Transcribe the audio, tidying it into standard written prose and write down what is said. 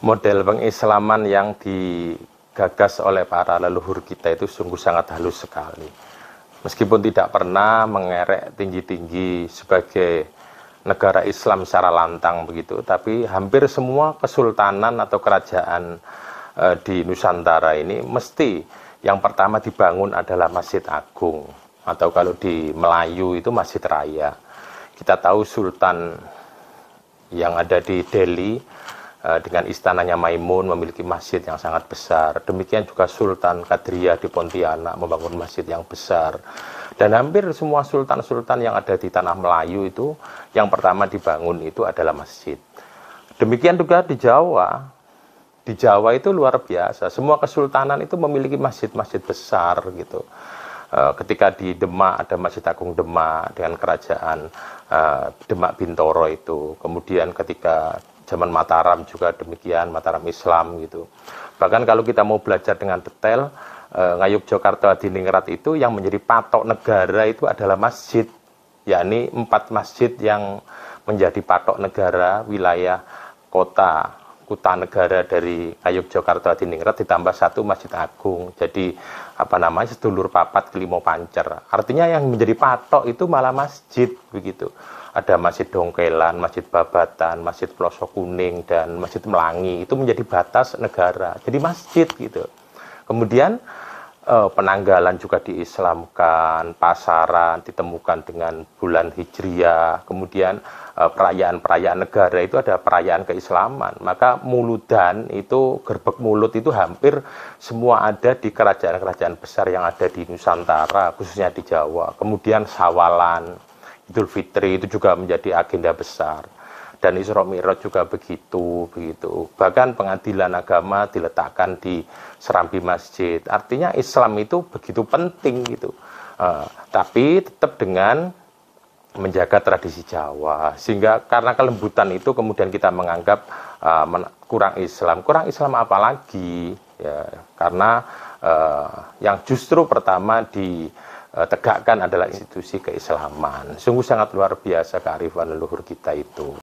Model pengislaman yang digagas oleh para leluhur kita itu sungguh sangat halus sekali. Meskipun tidak pernah mengerek tinggi-tinggi sebagai negara Islam secara lantang begitu, tapi hampir semua kesultanan atau kerajaan di Nusantara ini mesti yang pertama dibangun adalah Masjid Agung, atau kalau di Melayu itu Masjid Raya. Kita tahu Sultan yang ada di Delhi dengan istananya Maimun memiliki masjid yang sangat besar. Demikian juga Sultan Kadriya di Pontianak membangun masjid yang besar. Dan hampir semua sultan-sultan yang ada di tanah Melayu itu yang pertama dibangun itu adalah masjid. Demikian juga di Jawa. Di Jawa itu luar biasa. Semua kesultanan itu memiliki masjid-masjid besar gitu. Ketika di Demak ada Masjid Agung Demak dengan kerajaan Demak Bintoro itu. Kemudian ketika zaman Mataram juga demikian, Mataram Islam gitu. Bahkan kalau kita mau belajar dengan detail, Ngayogyakarta Hadiningrat itu yang menjadi patok negara itu adalah masjid, yakni 4 masjid yang menjadi patok negara wilayah kota negara dari Ngayogyakarta Hadiningrat ditambah 1 Masjid Agung. Jadi sedulur papat kelimo pancer. Artinya yang menjadi patok itu malah masjid begitu. Ada Masjid Dongkelan, Masjid Babatan, Masjid Pelosok Kuning, dan Masjid Melangi. Itu menjadi batas negara. Jadi masjid gitu. Kemudian penanggalan juga diislamkan, pasaran ditemukan dengan bulan Hijriah. Kemudian perayaan-perayaan negara itu ada perayaan keislaman. Maka muludan itu, gerbek mulut itu hampir semua ada di kerajaan-kerajaan besar yang ada di Nusantara, khususnya di Jawa. Kemudian sawalan, Idul Fitri itu juga menjadi agenda besar, dan Isra Mi'raj juga begitu. Bahkan pengadilan agama diletakkan di serambi masjid. Artinya Islam itu begitu penting gitu. Tapi tetap dengan menjaga tradisi Jawa, sehingga karena kelembutan itu kemudian kita menganggap kurang Islam apa lagi ya, karena yang justru pertama ditegakkan adalah institusi keislaman. Sungguh sangat luar biasa kearifan leluhur kita itu.